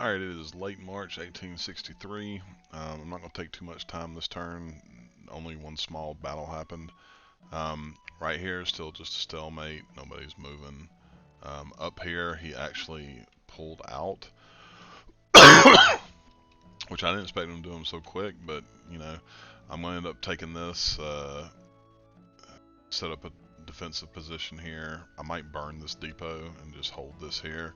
Alright, it is late March 1863. I'm not going to take too much time this turn. Only one small battle happened. Right here is still just a stalemate. Nobody's moving. Up here, he actually pulled out, which I didn't expect him to do him so quick, but, you know, I'm going to end up taking this, set up a defensive position here. I might burn this depot and just hold this here,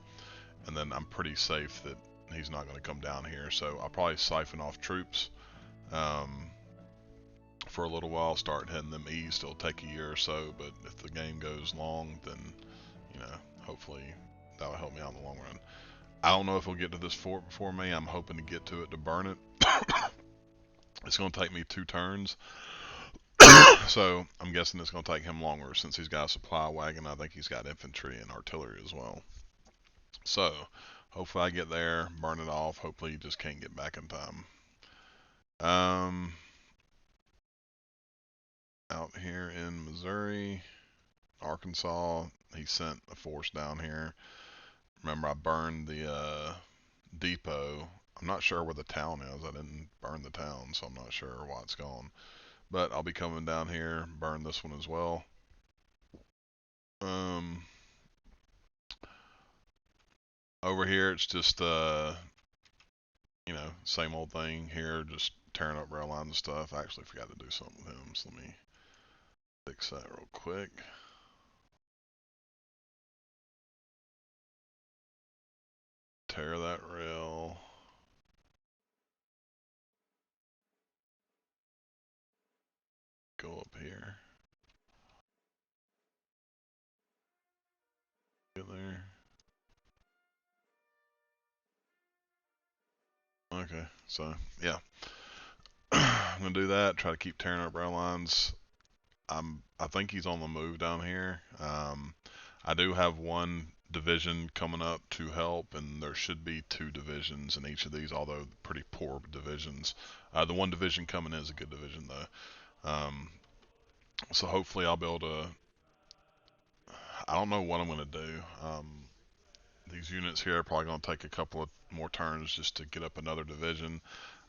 and then I'm pretty safe that he's not going to come down here, so I'll probably siphon off troops for a little while, start heading them east. It'll take a year or so, but if the game goes long, then, you know, hopefully that'll help me out in the long run. I don't know if we'll get to this fort before me. I'm hoping to get to it to burn it. It's going to take me 2 turns, so I'm guessing it's going to take him longer since he's got a supply wagon. I think he's got infantry and artillery as well. So hopefully I get there, burn it off. Hopefully he just can't get back in time. Out here in Missouri, Arkansas, he sent a force down here. Remember, I burned the depot. I'm not sure where the town is. I didn't burn the town, so I'm not sure why it's gone. But I'll be coming down here, burn this one as well. Um, Over here, it's just you know, same old thing here, just tearing up rail lines and stuff. I actually forgot to do something with him, so let me fix that real quick. Tear that rail. Go up here. Get there. Okay, so yeah, I'm gonna do that. Try to keep tearing up rail lines. I think he's on the move down here. I do have one division coming up to help, and there should be 2 divisions in each of these, although pretty poor divisions. The one division coming in is a good division though. So hopefully I'll be able to. I don't know what I'm gonna do. These units here are probably gonna take a couple of more turns just to get up another division.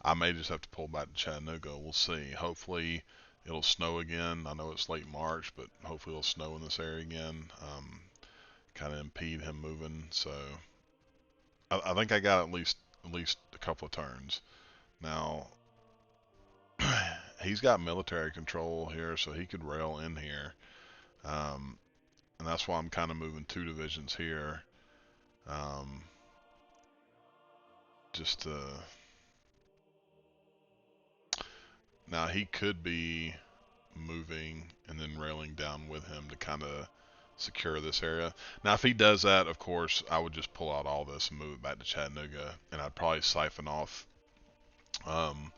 I may just have to pull back to Chattanooga. We'll see. Hopefully it'll snow again. I know it's late March, but hopefully it'll snow in this area again. Kind of impede him moving. So I think I got at least a couple of turns. Now he's got military control here, so he could rail in here, and that's why I'm kind of moving 2 divisions here, um, just to. Now he could be moving and then railing down with him to kind of secure this area. Now, if he does that, of course, I would just pull out all this and move it back to Chattanooga, and I'd probably siphon off um,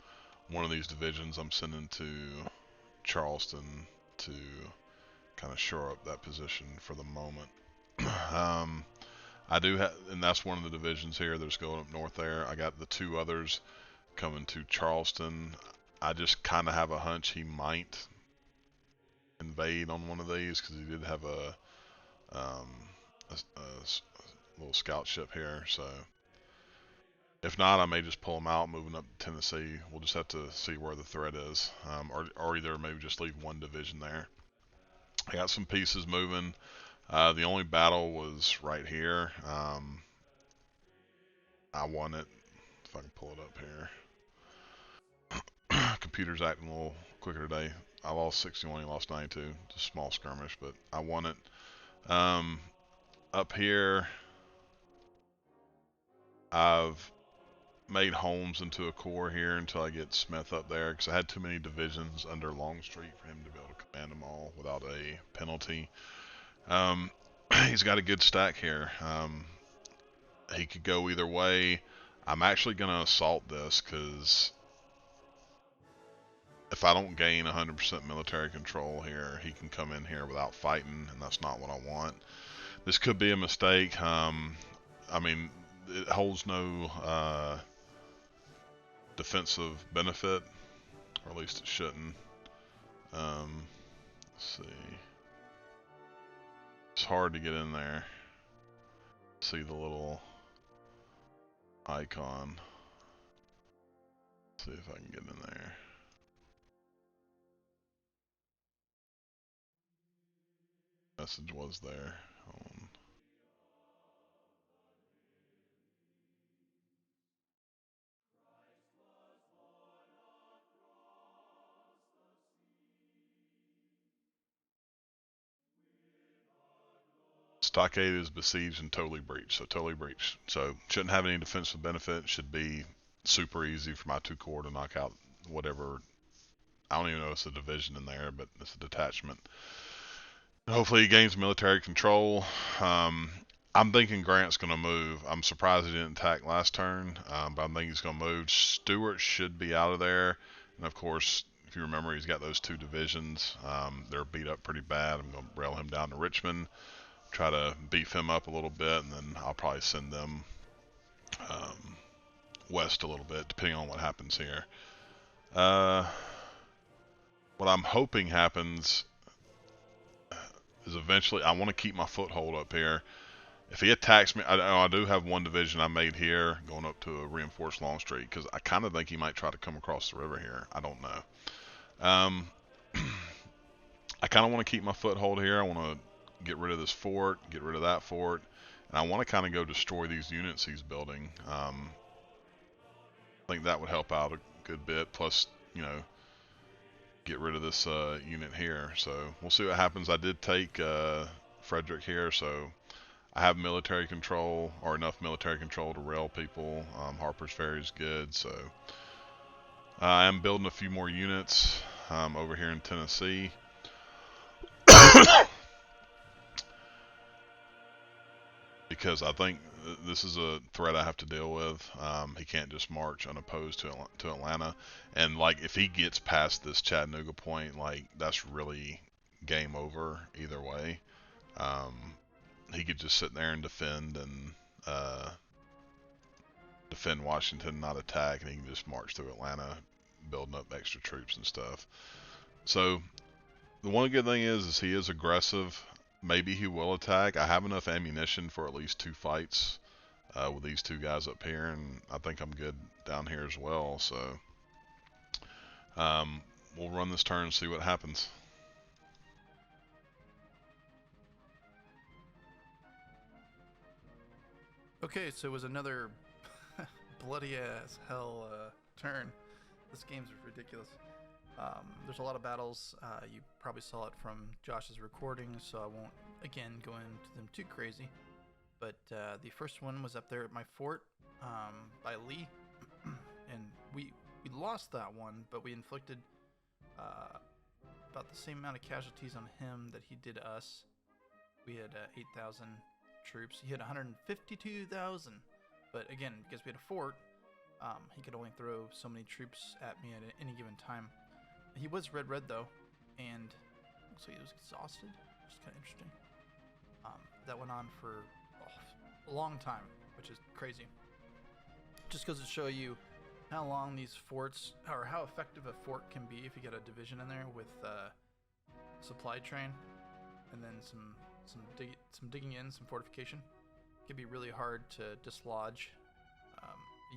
one of these divisions I'm sending to Charleston to kind of shore up that position for the moment. um, I do have, and that's one of the divisions here that's going up north there. I got the 2 others coming to Charleston. I just kind of have a hunch he might invade on one of these because he did have um, a little scout ship here. So if not, I may just pull him out, moving up to Tennessee. We'll just have to see where the threat is, or either maybe just leave one division there. I got some pieces moving. The only battle was right here. I won it. If I can pull it up here. Computer's acting a little quicker today. I lost 61, he lost 92. Just a small skirmish, but I won it. Um, Up here, I've made Holmes into a core here until I get Smith up there because I had too many divisions under Longstreet for him to be able to command them all without a penalty. Um, he's got a good stack here. He could go either way. I'm actually going to assault this because if I don't gain 100% military control here, he can come in here without fighting, and that's not what I want. This could be a mistake. I mean, it holds no defensive benefit, or at least it shouldn't. Let's see. It's hard to get in there. See the little icon. See if I can get in there. Message was there. Stockade is besieged and totally breached. So totally breached. So shouldn't have any defensive benefit. Should be super easy for my 2 corps to knock out whatever. I don't even know if it's a division in there, but it's a detachment. Hopefully he gains military control. I'm thinking Grant's going to move. I'm surprised he didn't attack last turn, but I'm thinking he's going to move. Stewart should be out of there. And of course, if you remember, he's got those 2 divisions. They're beat up pretty bad. I'm going to rail him down to Richmond, try to beef him up a little bit, and then I'll probably send them west a little bit, depending on what happens here. What I'm hoping happens is eventually I want to keep my foothold up here. If he attacks me, I do have 1 division I made here going up to a reinforced Longstreet because I kind of think he might try to come across the river here. I don't know. I kind of want to keep my foothold here. I want to get rid of this fort, get rid of that fort, and I want to kind of go destroy these units he's building. I think that would help out a good bit. Plus, you know, get rid of this unit here. So we'll see what happens. I did take Frederick here, so I have military control, or enough military control to rail people. Harper's Ferry is good, so I am building a few more units over here in Tennessee. Because I think this is a threat I have to deal with. He can't just march unopposed to Atlanta, and like if he gets past this Chattanooga point, like that's really game over either way. He could just sit there and defend Washington, not attack, and he can just march through Atlanta, building up extra troops and stuff. So the one good thing is he is aggressive. Maybe he will attack. I have enough ammunition for at least 2 fights with these 2 guys up here, and I think I'm good down here as well. So we'll run this turn and see what happens. Okay, so it was another bloody as hell turn. This game's ridiculous. There's a lot of battles. You probably saw it from Josh's recording, so I won't again go into them too crazy. But the first one was up there at my fort by Lee, and we lost that one, but we inflicted about the same amount of casualties on him that he did us. We had 8,000 troops. He had 152,000, but again, because we had a fort, he could only throw so many troops at me at any given time. He was red though, and looks like he was exhausted, which is kind of interesting. That went on for a long time, which is crazy. Just goes to show you how long these forts, or how effective a fort can be if you get a division in there with supply train, and then some digging in, some fortification. It can be really hard to dislodge a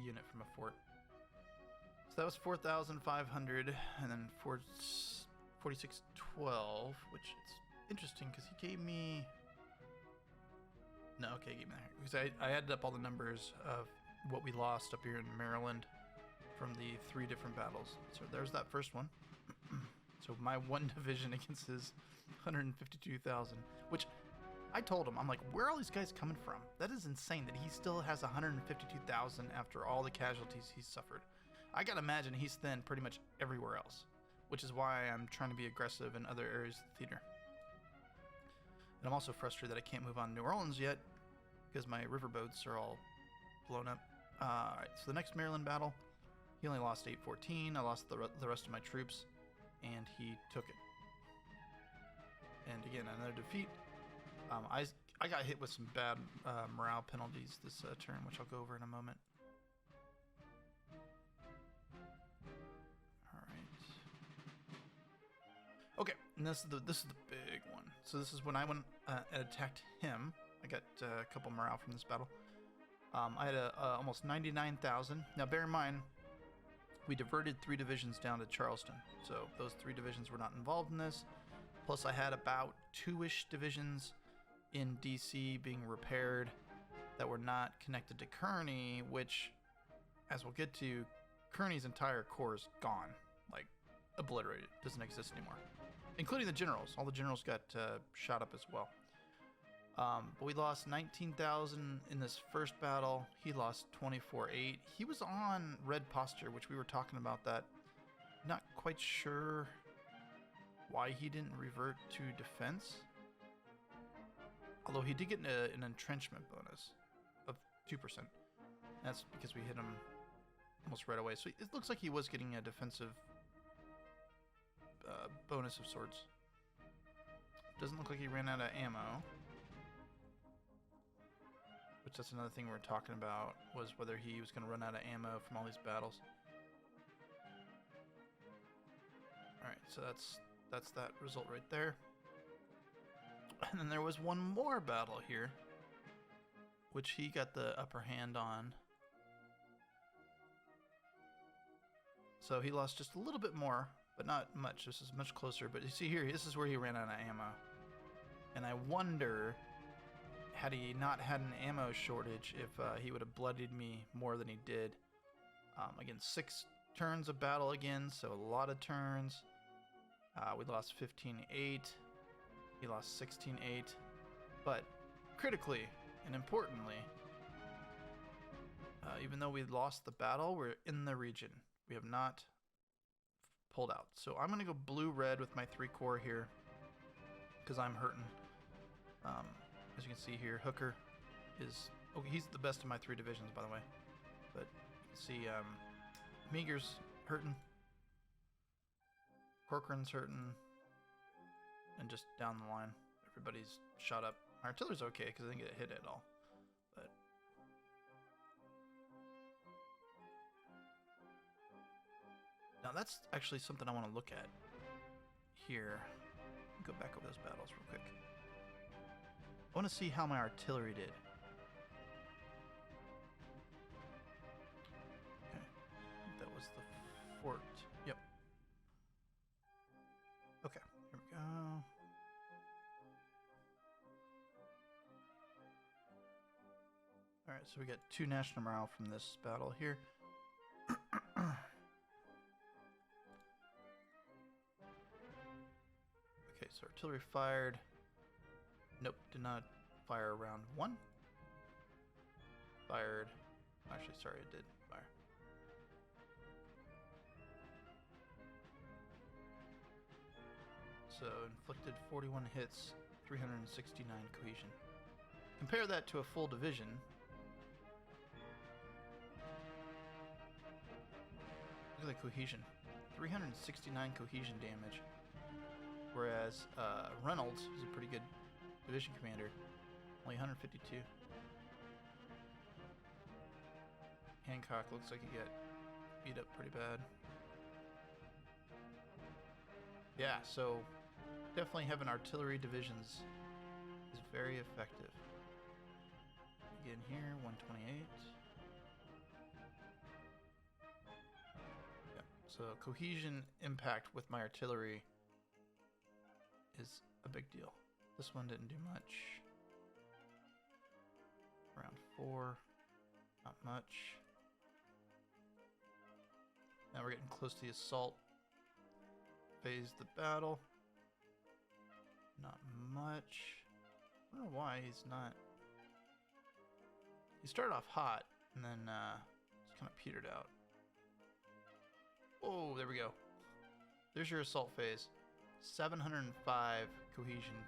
unit from a fort. So that was 4,500, and then 4612, which is interesting because he gave me. No, okay, he gave me that because I added up all the numbers of what we lost up here in Maryland from the 3 different battles. So there's that first one. So my 1 division against his 152,000, which I told him, I'm like, where are all these guys coming from? That is insane that he still has 152,000 after all the casualties he's suffered. I gotta imagine he's thin pretty much everywhere else, which is why I'm trying to be aggressive in other areas of the theater. And I'm also frustrated that I can't move on New Orleans yet because my riverboats are all blown up. Alright, so the next Maryland battle, he only lost 814. I lost the rest of my troops, and he took it. And again, another defeat. I got hit with some bad morale penalties this turn, which I'll go over in a moment. All right. Okay, and this is the big one. So this is when I went and attacked him. I got a couple morale from this battle. I had almost 99,000. Now, bear in mind, we diverted 3 divisions down to Charleston, so those 3 divisions were not involved in this. Plus, I had about 2-ish divisions in DC being repaired that were not connected to Kearney, which, as we'll get to, Kearney's entire corps is gone, like obliterated, doesn't exist anymore, including the generals. All the generals got shot up as well. But we lost 19,000 in this first battle. He lost 24,800. He was on red posture, which we were talking about that. Not quite sure why he didn't revert to defense. Although he did get an entrenchment bonus of 2%. That's because we hit him almost right away. So it looks like he was getting a defensive bonus of sorts. Doesn't look like he ran out of ammo. Which that's another thing we were talking about, was whether he was going to run out of ammo from all these battles. Alright, so that's that result right there. And then there was one more battle here, which he got the upper hand on. So he lost just a little bit more, but not much. This is much closer. But you see here, this is where he ran out of ammo. And I wonder, had he not had an ammo shortage, if he would have bloodied me more than he did. Again, 6 turns of battle again, so a lot of turns. We lost 15-8. He lost 16-8. But critically and importantly, even though we lost the battle, we're in the region. We have not pulled out. So I'm going to go blue-red with my 3 corps here, because I'm hurting. As you can see here, Hooker is... Oh, he's the best of my 3 divisions, by the way. But you can see Meager's hurting. Corcoran's hurting. And just down the line, everybody's shot up. My artillery's okay, because I didn't get hit at all. But now that's actually something I want to look at here. Go back over those battles real quick. I want to see how my artillery did. Okay, I think that was the fort. Yep. Okay, here we go. Alright, so we got 2 national morale from this battle here. Okay, so artillery fired. Nope, did not fire round 1. Fired. Actually, sorry, it did fire. So, inflicted 41 hits, 369 cohesion. Compare that to a full division. Look at the cohesion. 369 cohesion damage. Whereas Reynolds, who's a pretty good division commander, only 152. Hancock looks like he got beat up pretty bad. Yeah, so definitely having artillery divisions is very effective. Again here, 128. Yeah, so cohesion impact with my artillery is a big deal. This one didn't do much. Round 4, not much. Now we're getting close to the assault phase of the battle. Not much. I don't know why he's not. He started off hot and then just kind of petered out. Oh, there we go. There's your assault phase. 705 cohesion.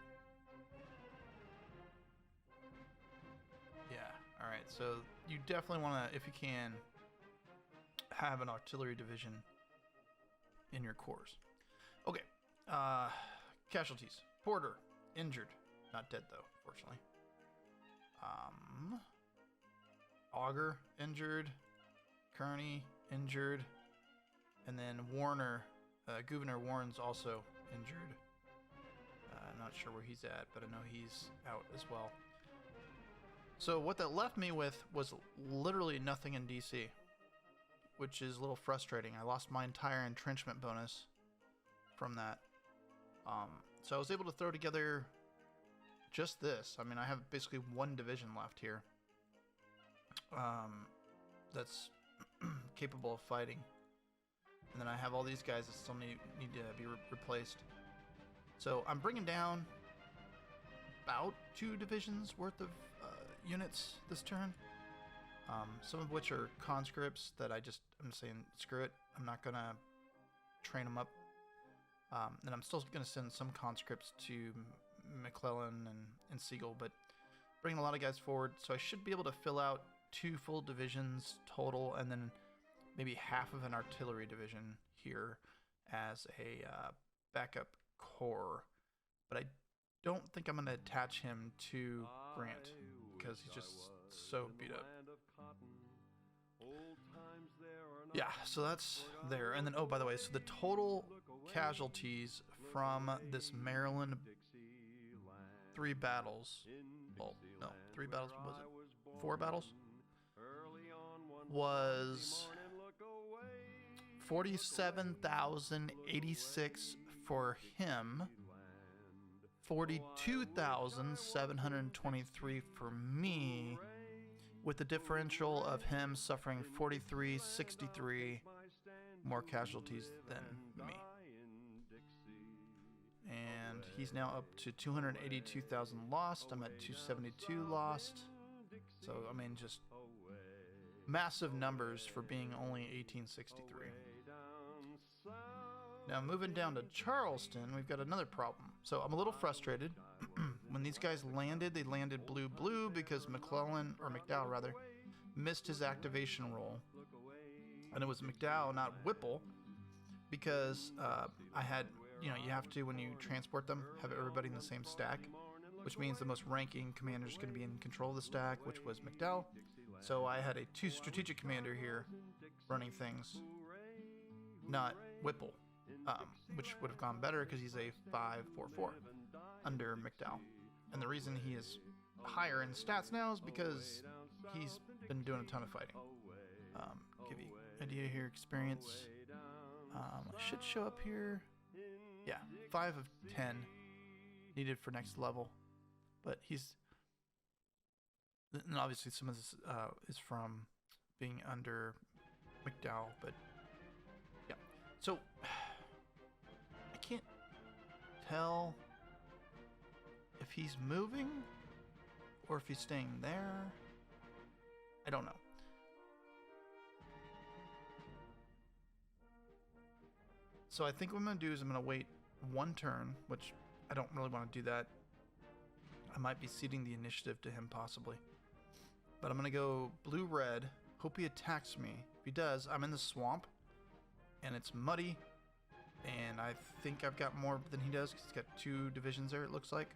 Yeah, alright, so you definitely want to, if you can, have an artillery division in your corps. Okay, casualties. Porter, injured. Not dead, though, fortunately. Augur, injured. Kearney, injured. And then Warner, Gouverneur Warren's also injured. Not sure where he's at, but I know he's out as well. So what that left me with was literally nothing in DC, which is a little frustrating. I lost my entire entrenchment bonus from that. So I was able to throw together just this. I mean, I have basically one division left here that's capable of fighting. And then I have all these guys that still need to be replaced. So I'm bringing down about 2 divisions worth of units this turn. Some of which are conscripts that I'm saying, screw it. I'm not going to train them up. And I'm still going to send some conscripts to McClellan and Siegel, but bringing a lot of guys forward. So I should be able to fill out 2 full divisions total, and then maybe half of an artillery division here as a backup corps. But I don't think I'm going to attach him to Grant because he's just so beat up. Yeah, so that's there. And then, oh, by the way, so the total casualties from this Maryland 3 battles, well, no, 3 battles, was it 4 battles? Was 47,086 for him, 42,723 for me, with the differential of him suffering 4363 more casualties than me. And he's now up to 282,000 lost. I'm at 272 lost. So, I mean, just massive numbers for being only 1863. Now, moving down to Charleston, we've got another problem. So, I'm a little frustrated. When these guys landed, they landed blue-blue because McClellan, or McDowell rather, missed his activation roll. And it was McDowell, not Whipple, because I had, you have to, when you transport them, have everybody in the same stack, which means the most ranking commander is going to be in control of the stack, which was McDowell. So I had a 2 strategic commander here running things, not Whipple, which would have gone better because he's a 5/4/4 under McDowell. And the reason he is higher in stats now is because he's been doing a ton of fighting. Give you an idea here, experience. I should show up here. Yeah, 5 of 10 needed for next level. But he's... And obviously some of this is from being under McDowell, but yeah. So, I can't tell if he's moving or if he's staying there. I don't know. So I think what I'm going to do is I'm going to wait 1 turn, which I don't really want to do that. I might be ceding the initiative to him possibly. But I'm going to go blue-red, hope he attacks me. If he does, I'm in the swamp, and it's muddy, and I think I've got more than he does, because he's got 2 divisions there, it looks like.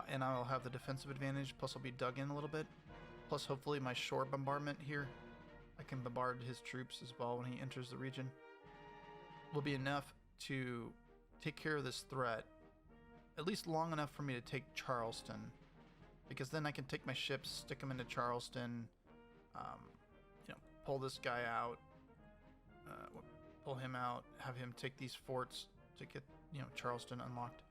And I'll have the defensive advantage, plus I'll be dug in a little bit. Plus, hopefully, my shore bombardment here, I can bombard his troops as well when he enters the region, will be enough to take care of this threat, at least long enough for me to take Charleston. Because then I can take my ships, stick them into Charleston, pull this guy out, pull him out, have him take these forts to get, Charleston unlocked.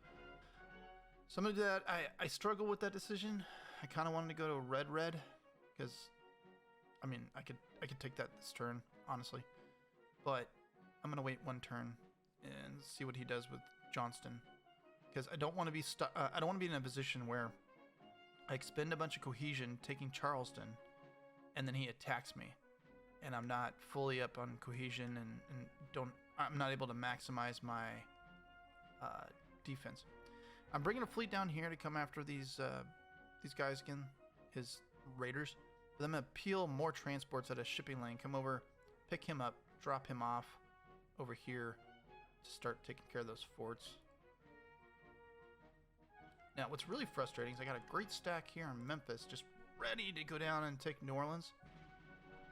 So I'm going to do that. I struggle with that decision. I kind of wanted to go to red, because, I mean, I could take that this turn, honestly. But I'm going to wait 1 turn and see what he does with Johnston. Because I don't want to be stuck. I don't want to be in a position where I expend a bunch of cohesion taking Charleston, and then he attacks me, and I'm not fully up on cohesion, and I'm not able to maximize my defense. I'm bringing a fleet down here to come after these guys again, his raiders. But I'm gonna peel more transports at a shipping lane, come over, pick him up, drop him off over here to start taking care of those forts. Now, what's really frustrating is I got a great stack here in Memphis, just ready to go down and take New Orleans.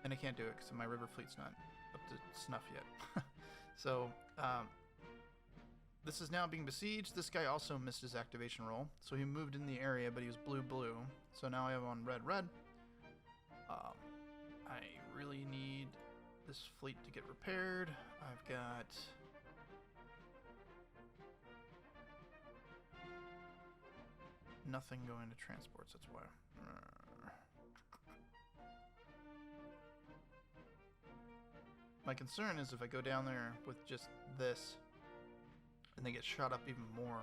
And I can't do it because my river fleet's not up to snuff yet. So, this is now being besieged. This guy also missed his activation roll. So he moved in the area, but he was blue-blue. So now I have on red, red. I really need this fleet to get repaired. I've got nothing going to transports, that's why. My concern is if I go down there with just this and they get shot up even more.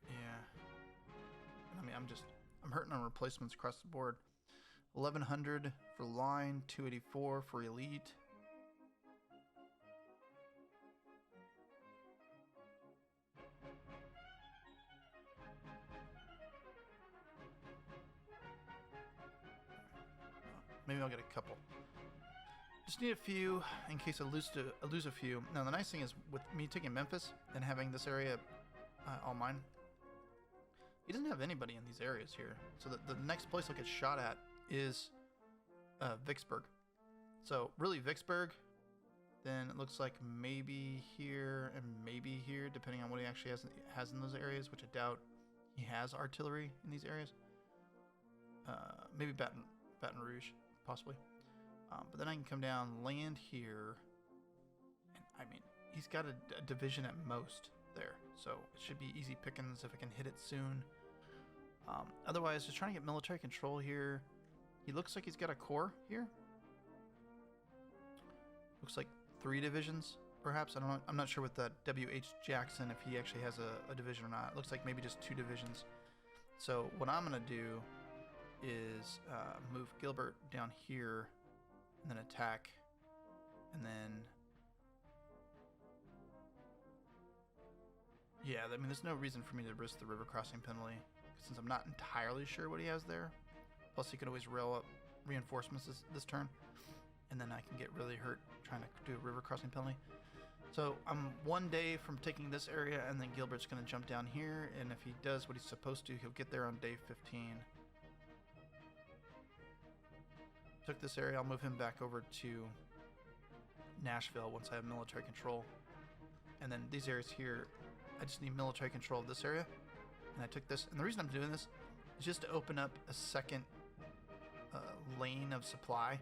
Yeah. I mean, I'm hurting on replacements across the board. 1100 for line, 284 for elite. Maybe I'll get a couple. Just need a few in case I lose a few. Now the nice thing is with me taking Memphis and having this area all mine, he doesn't have anybody in these areas here. So the next place I'll get shot at is Vicksburg. So really Vicksburg, then it looks like maybe here and maybe here, depending on what he actually has in those areas, which I doubt he has artillery in these areas. Maybe Baton Rouge, possibly. But then I can come down, land here, and I mean, he's got a division at most there, so it should be easy pickings if I can hit it soon. Otherwise, just trying to get military control here. He looks like he's got a corps here. Looks like 3 divisions, perhaps. I don't know. I'm not sure with that W.H. Jackson if he actually has a division or not. It looks like maybe just 2 divisions. So what I'm gonna do is move Gilbert down here and then attack, and then yeah, I mean there's no reason for me to risk the river crossing penalty since I'm not entirely sure what he has there. Plus he could always rail up reinforcements this turn, and then I can get really hurt trying to do a river crossing penalty. So I'm 1 day from taking this area, and then Gilbert's going to jump down here, and if he does what he's supposed to, he'll get there on day 15. Took this area, I'll move him back over to Nashville once I have military control. And then these areas here, I just need military control of this area. And I took this, and the reason I'm doing this is just to open up a second lane of supply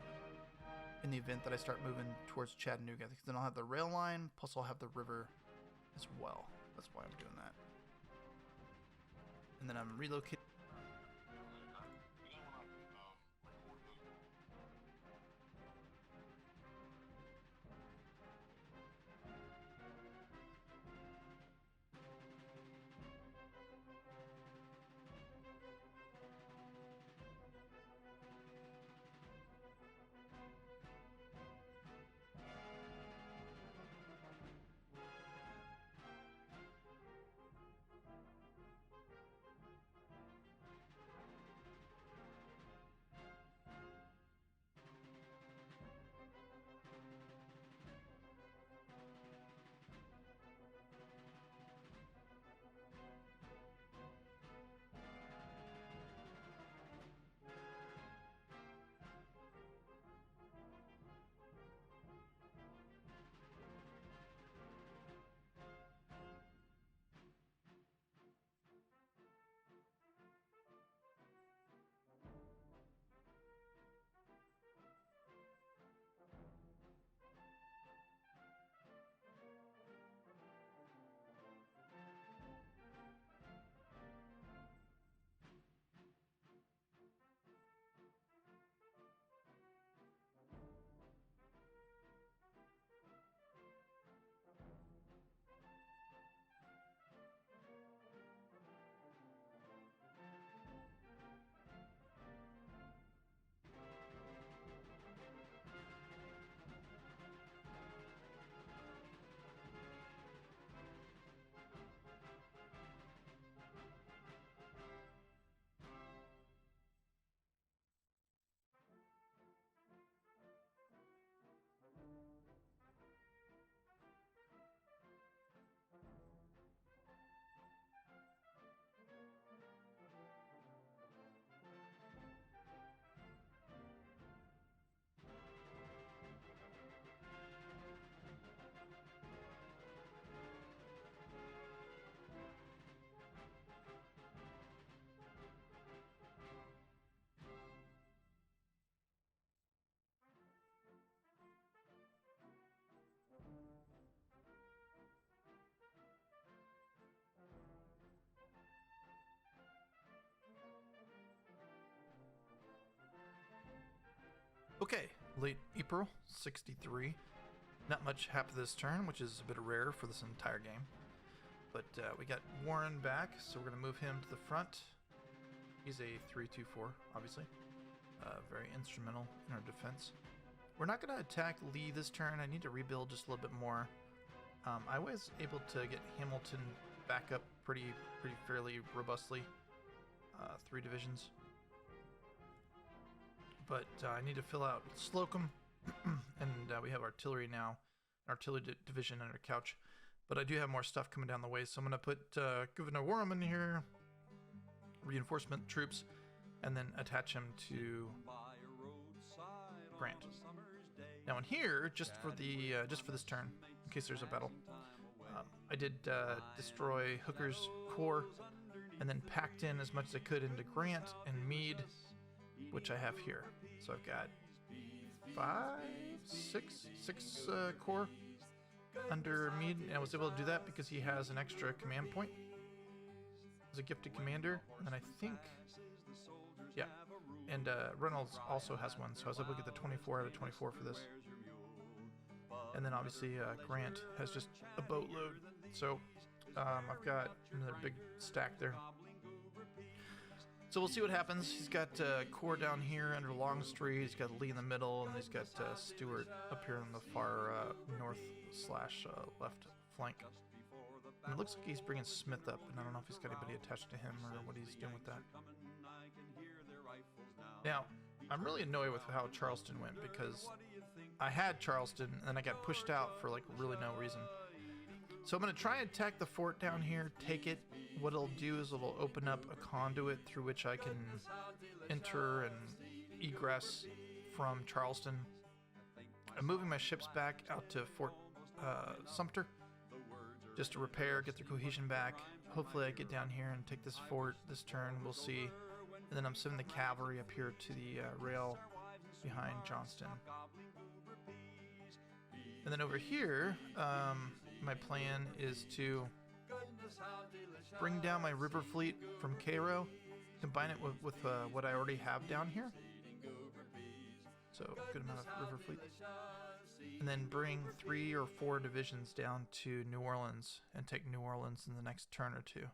in the event that I start moving towards Chattanooga. Because then I'll have the rail line, plus I'll have the river as well. That's why I'm doing that. And then I'm relocating. Okay, late April, 63. Not much happened this turn, which is a bit rare for this entire game. But we got Warren back, so we're going to move him to the front. He's a 3-2-4, obviously. Very instrumental in our defense. We're not going to attack Lee this turn. I need to rebuild just a little bit more. I was able to get Hamilton back up pretty fairly robustly. 3 divisions. But I need to fill out Slocum, and we have artillery now. Artillery division under Couch. But I do have more stuff coming down the way, so I'm going to put Governor Warham in here, reinforcement troops, and then attach him to Grant. Now in here, just for this turn, in case there's a battle, I did destroy Hooker's corps, and then packed in as much as I could into Grant and Meade, which I have here. So I've got six corps under Meade, and I was able to do that because he has an extra command point as a gifted commander, and I think, yeah, and Reynolds also has one, so I was able to get the 24 out of 24 for this. And then obviously Grant has just a boatload, so I've got another big stack there. So we'll see what happens. He's got Corps down here under Longstreet. He's got Lee in the middle, and he's got Stewart up here on the far north/left flank. And it looks like he's bringing Smith up, and I don't know if he's got anybody attached to him or what he's doing with that. Now, I'm really annoyed with how Charleston went, because I had Charleston, and then I got pushed out for like really no reason. So I'm going to try and attack the fort down here, take it. What it'll do is it'll open up a conduit through which I can enter and egress from Charleston. I'm moving my ships back out to Fort Sumter just to repair, get their cohesion back. Hopefully I get down here and take this fort this turn. We'll see. And then I'm sending the cavalry up here to the rail behind Johnston. And then over here, my plan is to bring down my river fleet from Cairo, combine it with what I already have down here. So, good amount of river fleet. And then bring 3 or 4 divisions down to New Orleans and take New Orleans in the next turn or 2.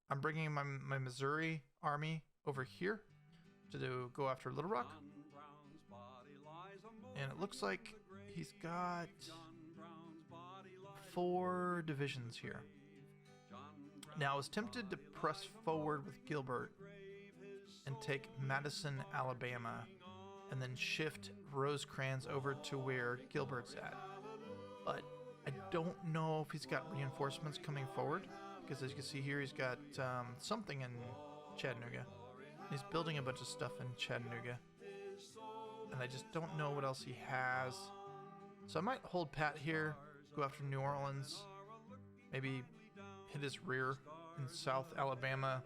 I'm bringing my Missouri army over here to go after Little Rock. And it looks like he's got 4 divisions here. Now I was tempted to press forward with Gilbert and take Madison, Alabama, and then shift Rosecrans over to where Gilbert's at. But I don't know if he's got reinforcements coming forward, because as you can see here, he's got something in Chattanooga. He's building a bunch of stuff in Chattanooga, and I just don't know what else he has. So I might hold pat here, go after New Orleans, maybe hit his rear in South Alabama,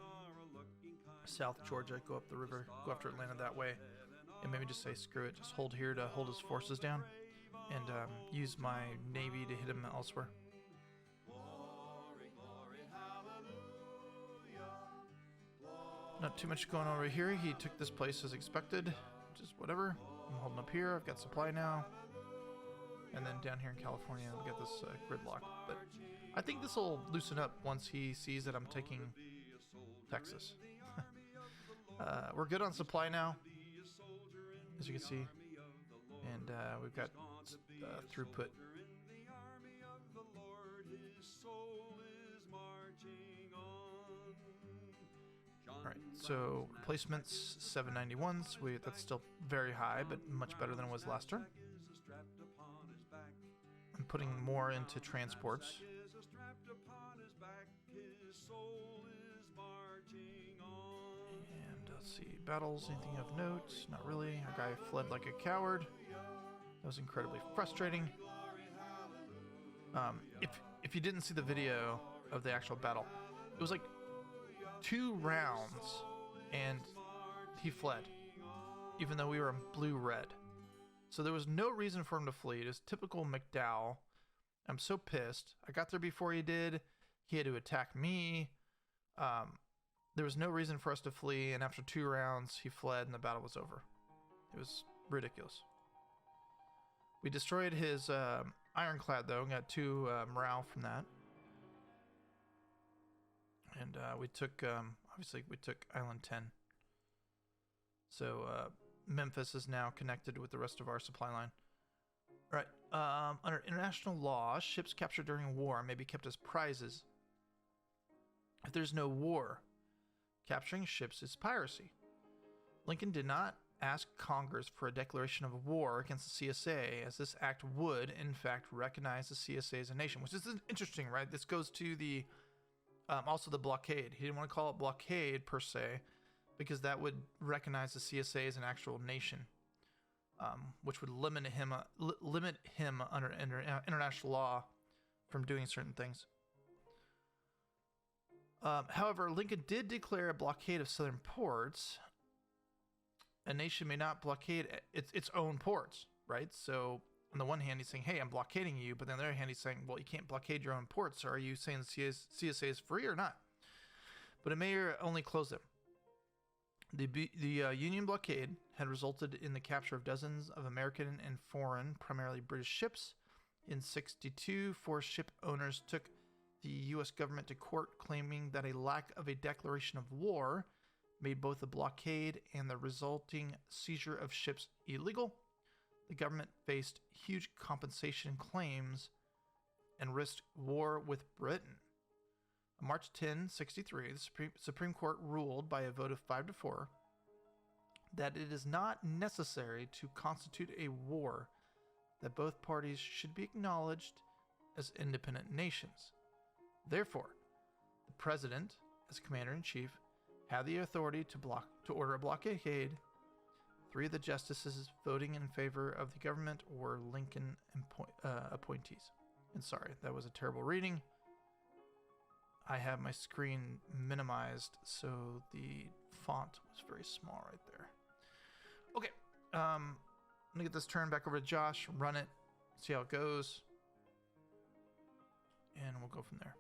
South Georgia, go up the river, go after Atlanta that way, and maybe just say screw it, just hold here to hold his forces down, and use my navy to hit him elsewhere. Not too much going on over here. He took this place as expected, just whatever. I'm holding up here, I've got supply now. And then down here in California, we got this gridlock. But I think this will loosen up once he sees that I'm taking Texas. We're good on supply now, as you can see. And we've got throughput. Alright, so replacements 791s. That's still very high, but much better than it was last turn. I'm putting more into transports. And let's see, battles, anything of note? Not really. Our guy fled like a coward. That was incredibly frustrating. If you didn't see the video of the actual battle, it was like 2 rounds and he fled, even though we were in blue-red. So there was no reason for him to flee. It was typical McDowell. I'm so pissed. I got there before he did. He had to attack me. There was no reason for us to flee, and after 2 rounds, he fled and the battle was over. It was ridiculous. We destroyed his ironclad, though, and got 2 morale from that. And we took, obviously, we took Island 10. So Memphis is now connected with the rest of our supply line. All right. Under international law, ships captured during war may be kept as prizes. If there's no war, capturing ships is piracy. Lincoln did not ask Congress for a declaration of war against the CSA, as this act would, in fact, recognize the CSA as a nation, which is interesting, right? This goes to the also the blockade. He didn't want to call it blockade per se, because that would recognize the CSA as an actual nation, which would limit him under international law from doing certain things. However, Lincoln did declare a blockade of southern ports. A nation may not blockade its own ports, right? So on the one hand, he's saying, hey, I'm blockading you. But on the other hand, he's saying, well, you can't blockade your own ports. So are you saying the CSA is free or not? But it may only close them. The Union blockade had resulted in the capture of dozens of American and foreign, primarily British ships. In '62, 4 ship owners took the U.S. government to court, claiming that a lack of a declaration of war made both the blockade and the resulting seizure of ships illegal. The government faced huge compensation claims and risked war with Britain. On March 10, '63, the Supreme Court ruled by a vote of 5-4 that it is not necessary to constitute a war, that both parties should be acknowledged as independent nations. Therefore, the president, as commander-in-chief, had the authority to order a blockade. 3 of the justices voting in favor of the government were Lincoln appointees. And sorry, that was a terrible reading. I have my screen minimized, so the font was very small right there. Okay, I'm gonna get this turned back over to Josh, run it, see how it goes, and we'll go from there.